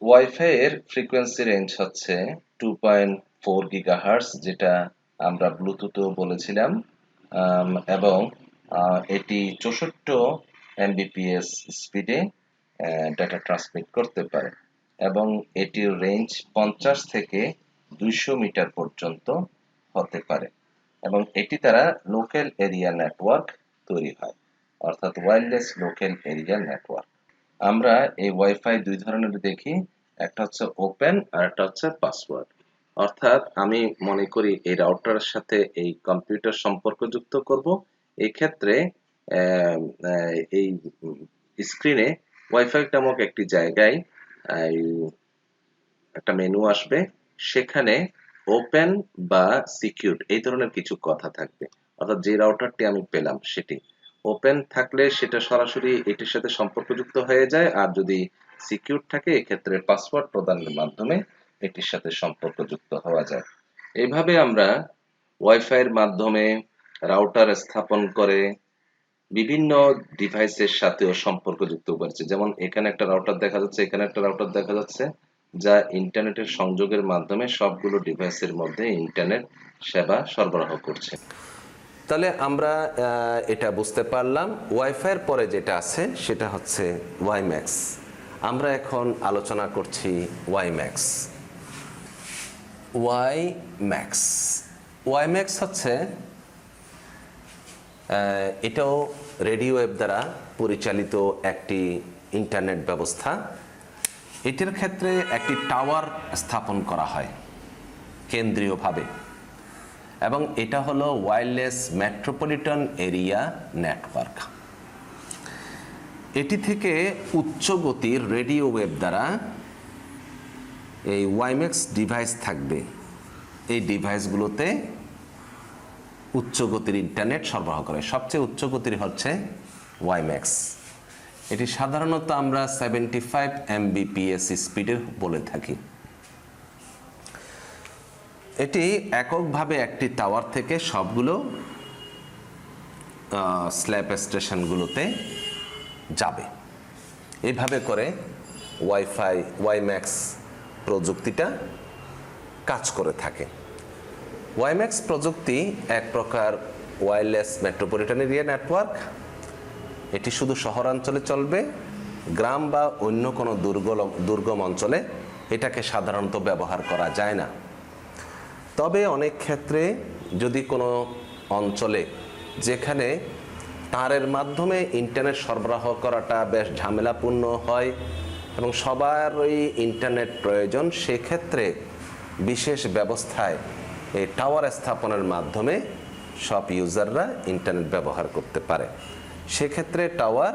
ওয়াইফাই এর ফ্রিকোয়েন্সি রেঞ্জ হচ্ছে 2.4 গিগাহার্টজ, যেটা আমরা ব্লুটুথও বলেছিলাম, এবং এটি 64 এমবিপিএস স্পিডে ডাটা ট্রান্সমিট করতে পারে এবং এটির রেঞ্জ 50 থেকে 200 মিটার পর্যন্ত হতে পারে এবং এটি দ্বারা লোকাল এরিয়া নেটওয়ার্ক তৈরি হয়, অর্থাৎ ওয়্যারলেস লোকাল এরিয়া নেটওয়ার্ক। আমরা এই ওয়াইফাই দুই ধরনের দেখি, একটা হচ্ছে ওপেন আর একটা হচ্ছে পাসওয়ার্ড। অর্থাৎ আমি মনে করি এই রাউটারের সাথে এই কম্পিউটার সম্পর্কযুক্ত করব। এই ক্ষেত্রে এই স্ক্রিনে ওয়াইফাই নামক একটি জায়গায় একটা মেনু আসবে, সেখানে ওপেন বা সিকিউরড এই ধরনের কিছু কথা থাকবে। অর্থাৎ যে রাউটারটি আমি পেলাম সেটি ওপেন থাকলে সেটা সরাসরি এটির সাথে সম্পর্কযুক্ত হয়ে যায়, আর যদি সিকিউর থাকে এক্ষেত্রে পাসওয়ার্ড প্রদানের মাধ্যমে এটির সাথে সম্পর্কযুক্ত হওয়া যায়। এইভাবে আমরা ওয়াইফাই এর মাধ্যমে রাউটার স্থাপন করে বিভিন্ন ডিভাইসের সাথেও সম্পর্কযুক্ত করেছে। যেমন এখানে একটা রাউটার দেখা যাচ্ছে, এখানে একটা রাউটার দেখা যাচ্ছে, যা ইন্টারনেটের সংযোগের মাধ্যমে সবগুলো ডিভাইসের মধ্যে ইন্টারনেট সেবা সরবরাহ করছে। তাহলে আমরা এটা বুঝতে পারলাম। ওয়াইফাইয়ের পরে যেটা আছে সেটা হচ্ছে ওয়াইম্যাক্স। আমরা এখন আলোচনা করছি ওয়াইম্যাক্স। ওয়াইম্যাক্স হচ্ছে এটাও রেডিও ওয়েভ দ্বারা পরিচালিত একটি ইন্টারনেট ব্যবস্থা। এটির ক্ষেত্রে একটি টাওয়ার স্থাপন করা হয় কেন্দ্রীয়ভাবে এবং এটা হলো ওয়্যারলেস মেট্রোপলিটন এরিয়া নেটওয়ার্ক। এটি থেকে উচ্চ গতির রেডিও ওয়েভ দ্বারা এই ওয়াইম্যাক্স ডিভাইস থাকবে। এই ডিভাইসগুলোতে উচ্চ গতির ইন্টারনেট সরবরাহ করে। সবচেয়ে উচ্চ গতির হচ্ছে ওয়াইম্যাক্স। এটি সাধারণত আমরা 75 এমবিপিএস স্পিডের বলে থাকি। এটি এককভাবে একটি টাওয়ার থেকে সবগুলো স্ল্যাব স্টেশনগুলোতে যাবে। এইভাবে করে ওয়াইম্যাক্স প্রযুক্তিটা কাজ করে থাকে। ওয়াইম্যাক্স প্রযুক্তি এক প্রকার ওয়্যারলেস মেট্রোপলিটন এরিয়া নেটওয়ার্ক। এটি শুধু শহরাঞ্চলে চলবে, গ্রাম বা অন্য কোনো দুর্গম অঞ্চলে এটাকে সাধারণত ব্যবহার করা যায় না। তবে অনেক ক্ষেত্রে যদি কোনো অঞ্চলে যেখানে তারের মাধ্যমে ইন্টারনেট সরবরাহ করাটা বেশ ঝামেলাপূর্ণ হয় এবং সবারই ইন্টারনেট প্রয়োজন, সেক্ষেত্রে বিশেষ ব্যবস্থায় এই টাওয়ার স্থাপনের মাধ্যমে সব ইউজাররা ইন্টারনেট ব্যবহার করতে পারে। সেক্ষেত্রে টাওয়ার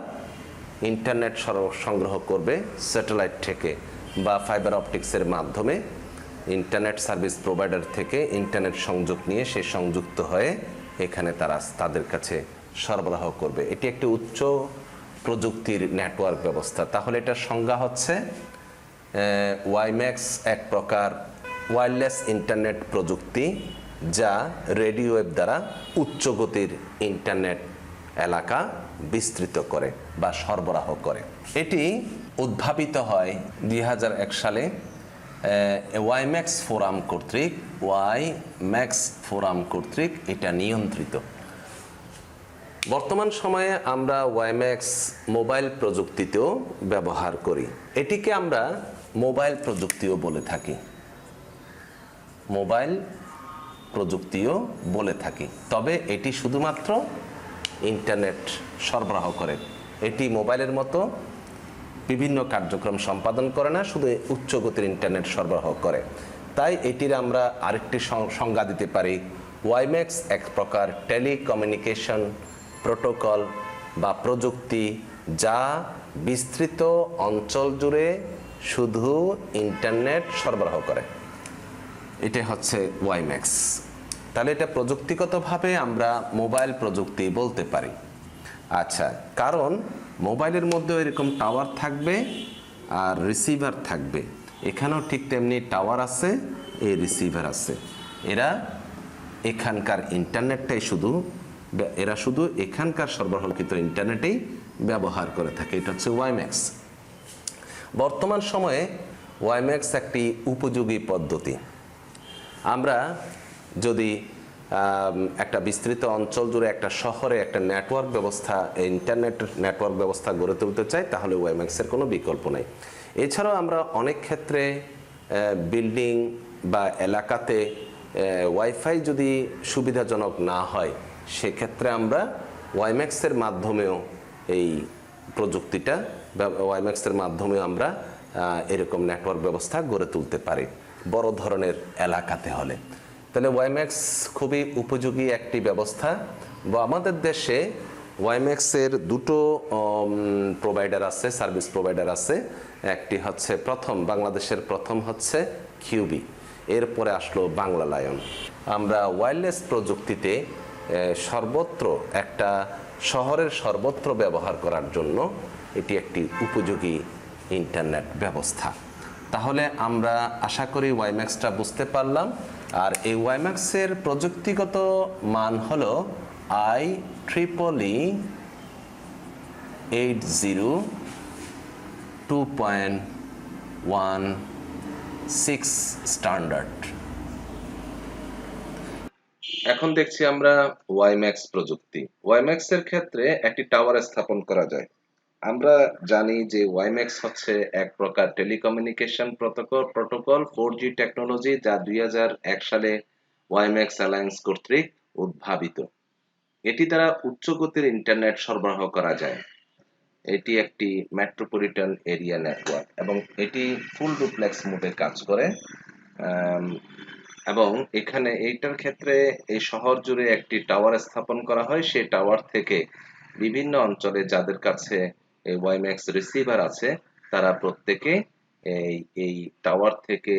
ইন্টারনেট সংগ্রহ করবে স্যাটেলাইট থেকে বা ফাইবার অপটিক্সের মাধ্যমে ইন্টারনেট সার্ভিস প্রোভাইডার থেকে ইন্টারনেট সংযোগ নিয়ে সে সংযুক্ত হয়ে এখানে তারা তাদের কাছে সরবরাহ করবে। এটি একটি উচ্চ প্রযুক্তির নেটওয়ার্ক ব্যবস্থা। তাহলে এটার সংজ্ঞা হচ্ছে ওয়াইম্যাক্স এক প্রকার ওয়্যারলেস ইন্টারনেট প্রযুক্তি যা রেডিও ওয়েভ দ্বারা উচ্চ গতির ইন্টারনেট এলাকা বিস্তৃত করে বা সরবরাহ করে। এটি উদ্ভাবিত হয় 2001 সালে ওয়াইম্যাক্স ফোরাম কর্তৃক এটা নিয়ন্ত্রিত। বর্তমান সময়ে আমরা ওয়াইম্যাক্স মোবাইল প্রযুক্তিতেও ব্যবহার করি। এটিকে আমরা মোবাইল প্রযুক্তিও বলে থাকি, তবে এটি শুধুমাত্র ইন্টারনেট সরবরাহ করে। এটি মোবাইলের মতো বিভিন্ন কার্যক্রম সম্পাদন করে না, শুধু উচ্চ গতির ইন্টারনেট সরবরাহ করে। তাই এটির আমরা আরেকটি সংজ্ঞা দিতে পারি, ওয়াইম্যাক্স এক প্রকার টেলিকমিউনিকেশন প্রোটোকল বা প্রযুক্তি যা বিস্তৃত অঞ্চল জুড়ে শুধু ইন্টারনেট সরবরাহ করে। এটা হচ্ছে ওয়াইম্যাক্স। তাহলে এটা প্রযুক্তিগতভাবে আমরা মোবাইল প্রযুক্তি বলতে পারি। আচ্ছা, কারণ মোবাইলের মধ্যে এরকম টাওয়ার থাকবে আর রিসিভার থাকবে, এখানেও ঠিক তেমনি টাওয়ার আছে, এই রিসিভার আছে। এখানকার ইন্টারনেটটাই এরা শুধু এখানকার সরবরাহকৃত ইন্টারনেটেই ব্যবহার করে থাকে। এটা হচ্ছে ওয়াইম্যাক্স। বর্তমান সময়ে ওয়াইম্যাক্স একটি উপযোগী পদ্ধতি। আমরা যদি একটা বিস্তৃত অঞ্চল জুড়ে একটা শহরে একটা নেটওয়ার্ক ব্যবস্থা, ইন্টারনেট নেটওয়ার্ক ব্যবস্থা গড়ে তুলতে চাই, তাহলে ওয়াইম্যাক্সের কোনো বিকল্প নেই। এছাড়াও আমরা অনেক ক্ষেত্রে বিল্ডিং বা এলাকাতে ওয়াইফাই যদি সুবিধাজনক না হয়, সেক্ষেত্রে আমরা ওয়াইম্যাক্সের মাধ্যমেও এই প্রযুক্তিটা ওয়াইম্যাক্সের মাধ্যমেও আমরা এরকম নেটওয়ার্ক ব্যবস্থা গড়ে তুলতে পারি বড় ধরনের এলাকাতে হলে। তাহলে ওয়াইম্যাক্স খুবই উপযোগী একটি ব্যবস্থা। আমাদের দেশে ওয়াইম্যাক্সের দুটো প্রোভাইডার আছে, সার্ভিস প্রোভাইডার আছে। একটি হচ্ছে বাংলাদেশের প্রথম হচ্ছে কিউবি, এরপরে আসলো বাংলা লায়ন। আমরা ওয়্যারলেস প্রযুক্তিতে সর্বত্র একটা শহরের সর্বত্র ব্যবহার করার জন্য এটি একটি উপযোগী ইন্টারনেট ব্যবস্থা। তাহলে আমরা আশা করি ওয়াইম্যাক্সটা বুঝতে পারলাম। আর এই ওয়াইম্যাক্সের প্রযুক্তিগত মান হলো IEEE 802.16 স্ট্যান্ডার্ড। এখন দেখছি আমরা ওয়াইম্যাক্স প্রযুক্তি। ওয়াইম্যাক্স এর ক্ষেত্রে একটি টাওয়ার স্থাপন করা যায়। আমরা জানি যে ওয়াইম্যাক্স হচ্ছে এক প্রকার টেলিকমিউনিকেশন প্রোটোকল 4G টেকনোলজি, যা 2001 সালে ওয়াইম্যাক্স অ্যালায়েন্স কর্তৃক উদ্ভাবিত। এটি দ্বারা উচ্চ গতির ইন্টারনেট সরবরাহ করা যায়। এটি একটি মেট্রোপলিটন এরিয়া নেটওয়ার্ক এবং এটি ফুল ডুপ্লেক্স মোডে কাজ করে। এবং এখানে এইটার ক্ষেত্রে এই শহর জুড়ে একটি টাওয়ার স্থাপন করা হয়। সেই টাওয়ার থেকে বিভিন্ন অঞ্চলে যাদের কাছে এই ওয়াইম্যাক্স রিসিভার আছে, তারা প্রত্যেকে এই টাওয়ার থেকে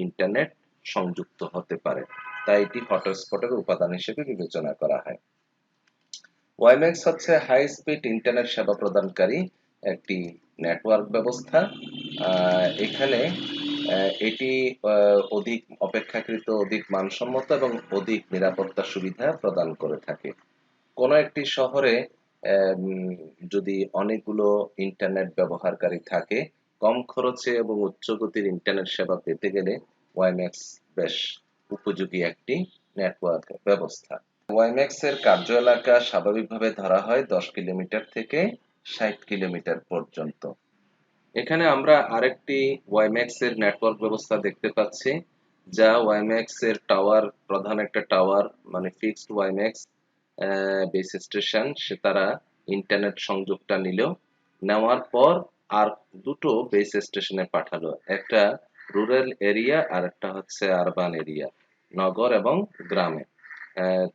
ইন্টারনেট সংযুক্ত হতে পারে। তাই এটি হটস্পটের উপাদান হিসেবে বিবেচনা করা হয়। ওয়াইম্যাক্স হচ্ছে হাই স্পিড ইন্টারনেট সেবা প্রদানকারী একটি নেটওয়ার্ক ব্যবস্থা। এখানে এটি অপেক্ষাকৃত অধিক মানসম্মত এবং অধিক নিরাপত্তা সুবিধা প্রদান করে থাকে। কোনো একটি শহরে যদি অনেকগুলো ইন্টারনেট ব্যবহারকারী থাকে, কম খরচে এবং উচ্চ গতির ইন্টারনেট সেবা পেতে গেলে ওয়াইম্যাক্স বেশ উপযোগী একটি নেটওয়ার্ক ব্যবস্থা। ওয়াইম্যাক্স এর কার্য এলাকা স্বাভাবিকভাবে ধরা হয় 10 কিলোমিটার থেকে 60 কিলোমিটার পর্যন্ত। এখানে আমরা আরেকটি ওয়াইম্যাক্স এর নেটওয়ার্ক ব্যবস্থা দেখতে পাচ্ছি, যা ওয়াইম্যাক্স এর টাওয়ার, প্রধান একটা টাওয়ার মানে ফিক্সড ওয়াইম্যাক্স বেস স্টেশন, সে তারা ইন্টারনেট সংযোগটা নেওয়ার পর আর দুটো বেস স্টেশনে পাঠালো, একটা রুরাল এরিয়া আর একটা হচ্ছে আরবান এরিয়া, নগর এবং গ্রামে।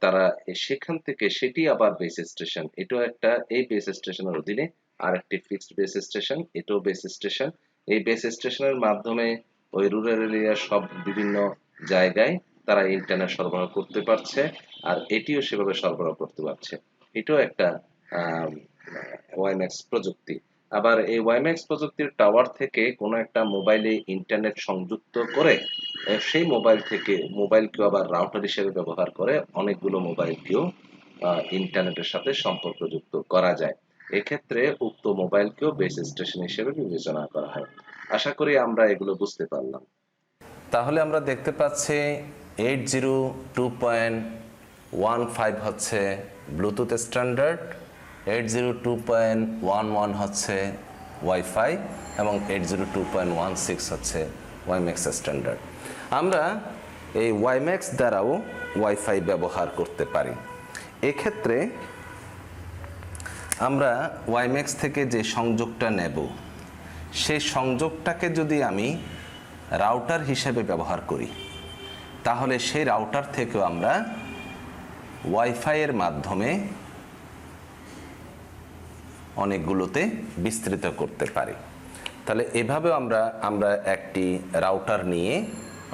তারা সেখান থেকে সেটি আবার বেস স্টেশন, এটাও একটা এই বেস স্টেশনের অধীনে আর একটি ফিক্সড বেস স্টেশন, এটাও বেস স্টেশন। এই বেস স্টেশনের মাধ্যমে ওই রুরাল এরিয়ার সব বিভিন্ন জায়গায় তারা ইন্টারনেট সরবরাহ করতে পারছে, আর এটিও সেভাবে সরবরাহ করতে পারছে। এটাও একটা ওয়াইম্যাক্স প্রযুক্তি। আবার এই ওয়াইম্যাক্স প্রযুক্তির টাওয়ার থেকে কোনো একটা মোবাইলে ইন্টারনেট সংযুক্ত করে সেই মোবাইল থেকে মোবাইলকেও আবার রাউটার হিসেবে ব্যবহার করে অনেকগুলো মোবাইলকেও ইন্টারনেটের সাথে সম্পর্কযুক্ত করা যায়। এক্ষেত্রে উক্ত মোবাইলকেও বেস স্টেশন হিসেবে বিবেচনা করা হয়। আশা করি আমরা এগুলো বুঝতে পারলাম। তাহলে আমরা দেখতে পাচ্ছি 802.15 হচ্ছে ব্লুটুথ স্ট্যান্ডার্ড, 802.11 হচ্ছে ওয়াইফাই এবং 802.16 হচ্ছে ওয়াইম্যাক্স স্ট্যান্ডার্ড। আমরা এই ওয়াইম্যাক্স দ্বারাও ওয়াইফাই ব্যবহার করতে পারি। এক্ষেত্রে আমরা ওয়াইম্যাক্স থেকে যে সংযোগটা নেব, সেই সংযোগটাকে যদি আমি রাউটার হিসেবে ব্যবহার করি, তাহলে সেই রাউটার থেকেও আমরা ওয়াইফাইয়ের মাধ্যমে অনেকগুলোতে বিস্তৃত করতে পারি। তাহলে এভাবেও আমরা একটি রাউটার নিয়ে,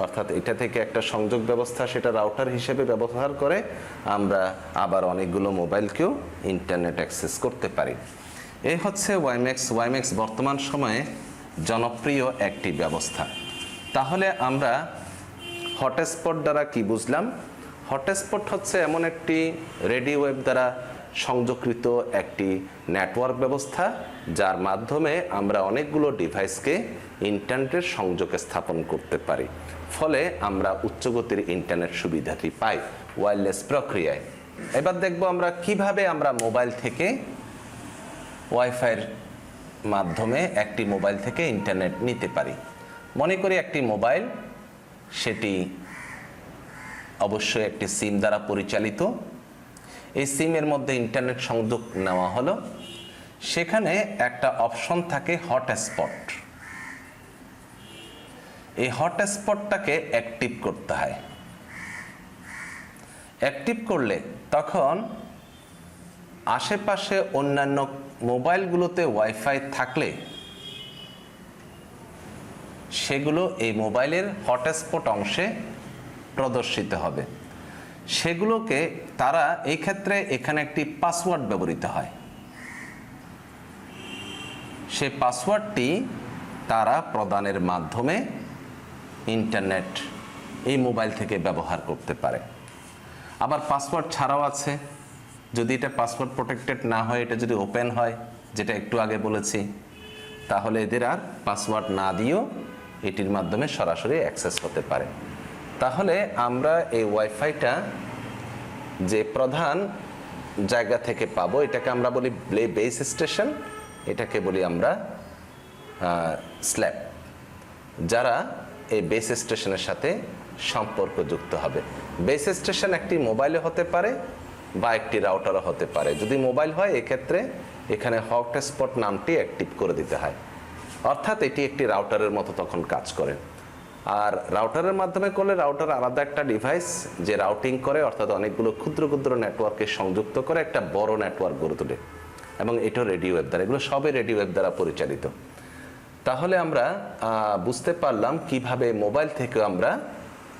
অর্থাৎ এটা থেকে একটা সংযোগ ব্যবস্থা সেটা রাউটার হিসেবে ব্যবহার করে আমরা আবার অনেকগুলো মোবাইলকেও ইন্টারনেট অ্যাক্সেস করতে পারি। এই হচ্ছে ওয়াইম্যাক্স। ওয়াইম্যাক্স বর্তমান সময়ে জনপ্রিয় একটি ব্যবস্থা। তাহলে আমরা হটস্পট দ্বারা কি বুঝলাম? হটস্পট হচ্ছে এমন একটি রেডিও ওয়েভ দ্বারা সংযোগকৃত একটি নেটওয়ার্ক ব্যবস্থা, যার মাধ্যমে আমরা অনেকগুলো ডিভাইসকে ইন্টারনেটের সংযোগে স্থাপন করতে পারি। ফলে আমরা উচ্চগতির ইন্টারনেট সুবিধাটি পাই ওয়্যারলেস প্রক্রিয়ায়। এবার দেখব আমরা কিভাবে আমরা মোবাইল থেকে ওয়াইফাইয়ের মাধ্যমে একটি মোবাইল থেকে ইন্টারনেট নিতে পারি। মনে করি একটি মোবাইল, সেটি অবশ্যই একটি সিম দ্বারা পরিচালিত। এই সিমের মধ্যে ইন্টারনেট সংযোগ নেওয়া হলো। সেখানে একটা অপশন থাকে হটস্পট। এই হটস্পটটাকে অ্যাক্টিভ করতে হয়। অ্যাক্টিভ করলে তখন আশেপাশে অন্যান্য মোবাইলগুলোতে ওয়াইফাই থাকলে সেগুলো এই মোবাইলের হটস্পট অংশে প্রদর্শিত হবে। সেগুলোকে তারা এই ক্ষেত্রে এখানে একটি পাসওয়ার্ড ব্যবহৃত হয়। সেই পাসওয়ার্ডটি তারা প্রদানের মাধ্যমে ইন্টারনেট এই মোবাইল থেকে ব্যবহার করতে পারে। আবার পাসওয়ার্ড ছাড়াও আছে। যদি এটা পাসওয়ার্ড প্রোটেক্টেড না হয়, এটা যদি ওপেন হয়, যেটা একটু আগে বলেছি, তাহলে এদের আর পাসওয়ার্ড না দিয়েও এটির মাধ্যমে সরাসরি অ্যাক্সেস হতে পারে। তাহলে আমরা এই ওয়াইফাইটা যে প্রধান জায়গা থেকে পাবো, এটাকে আমরা বলি বেস স্টেশন, এটাকে বলি আমরা স্ল্যাব, যারা এই বেস স্টেশনের সাথে সম্পর্কযুক্ত হবে। বেস স্টেশন একটি মোবাইলে হতে পারে বা একটি রাউটারও হতে পারে। যদি মোবাইল হয়, এক্ষেত্রে এখানে হটস্পট নামটি অ্যাক্টিভ করে দিতে হয়, অর্থাৎ এটি একটি রাউটারের মতো তখন কাজ করে। আর রাউটারের মাধ্যমে করলে রাউটার আলাদা একটা ডিভাইস যে রাউটিং করে, অর্থাৎ অনেকগুলো ক্ষুদ্র ক্ষুদ্র নেটওয়ার্কে সংযুক্ত করে একটা বড় নেটওয়ার্ক গড়ে তোলে, এবং এটা রেডিও ওয়েভ দ্বারা, এগুলো সবই রেডিও ওয়েভ দ্বারা পরিচালিত। তাহলে আমরা বুঝতে পারলাম কিভাবে মোবাইল থেকে আমরা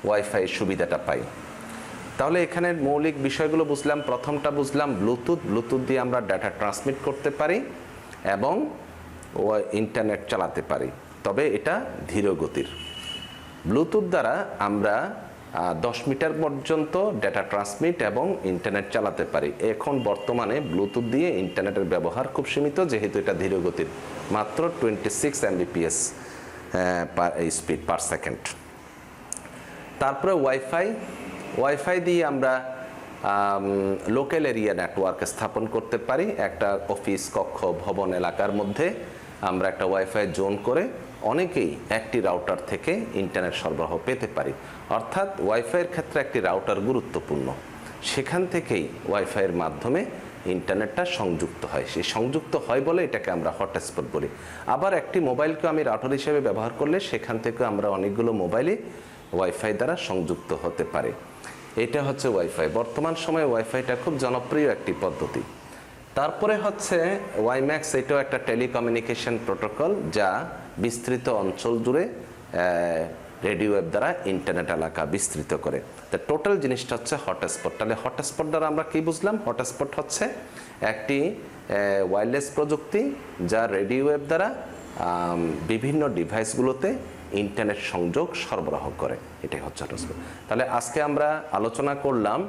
ওয়াইফাই সুবিধাটা পাই। তাহলে এখানে মৌলিক বিষয়গুলো বুঝলাম। প্রথমটা বুঝলাম ব্লুটুথ দিয়ে আমরা ডাটা ট্রান্সমিট করতে পারি এবং ইন্টারনেট চালাতে পারি, তবে এটা ধীর গতির। ব্লুটুথ দ্বারা আমরা 10 মিটার পর্যন্ত ডেটা ট্রান্সমিট এবং ইন্টারনেট চালাতে পারি। এখন বর্তমানে ব্লুটুথ দিয়ে ইন্টারনেটের ব্যবহার খুব সীমিত, যেহেতু এটা ধীর গতির, মাত্র 26 Mbps স্পিড পার সেকেন্ড। তারপরে ওয়াইফাই দিয়ে আমরা লোকাল এরিয়া নেটওয়ার্ক স্থাপন করতে পারি। একটা অফিস, কক্ষ, ভবন এলাকার মধ্যে আমরা একটা ওয়াইফাই জোন করে অনেকেই একটি রাউটার থেকে ইন্টারনেট সরবরাহ পেতে পারি। অর্থাৎ ওয়াইফাইয়ের ক্ষেত্রে একটি রাউটার গুরুত্বপূর্ণ। সেখান থেকেই ওয়াইফাইয়ের মাধ্যমে ইন্টারনেটটা সংযুক্ত হয়। সেই সংযুক্ত হয় বলে এটাকে আমরা হটস্পট বলি। আবার একটি মোবাইলকে আমি রাউটার হিসেবে ব্যবহার করলে সেখান থেকে আমরা অনেকগুলো মোবাইলে ওয়াইফাই দ্বারা সংযুক্ত হতে পারে। এটা হচ্ছে ওয়াইফাই। বর্তমান সময়ে ওয়াইফাইটা খুব জনপ্রিয় একটি পদ্ধতি। তারপরে হচ্ছে ওয়াইম্যাক্স, এটাও একটা টেলিকমিউনিকেশন প্রোটোকল যা বিস্তৃত অঞ্চল জুড়ে রেডিও ওয়েভ দ্বারা ইন্টারনেট এলাকা বিস্তৃত করে। তো টোটাল জিনিসটা হচ্ছে হটস্পট। তাহলে হটস্পট দ্বারা আমরা কি বুঝলাম? হটস্পট হচ্ছে একটি ওয়্যারলেস প্রযুক্তি যা রেডিও ওয়েভ দ্বারা বিভিন্ন ডিভাইসগুলোতে ইন্টারনেট সংযোগ সরবরাহ করে, এটাই হচ্ছে হটস্পট। তাহলে আজকে আমরা আলোচনা করলাম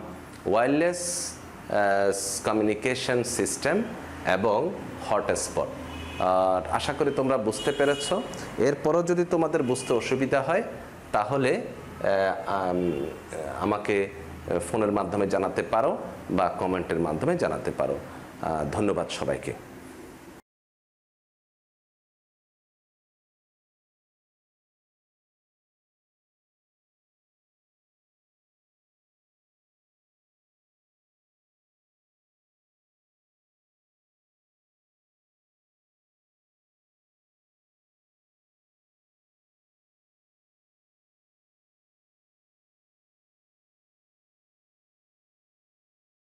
ওয়্যারলেস কমিউনিকেশন সিস্টেম এবং হটস্পট। আর আশা করি তোমরা বুঝতে পেরেছ। এরপরও যদি তোমাদের বুঝতে অসুবিধা হয় তাহলে আমাকে ফোনের মাধ্যমে জানাতে পারো বা কমেন্টের মাধ্যমে জানাতে পারো। ধন্যবাদ সবাইকে।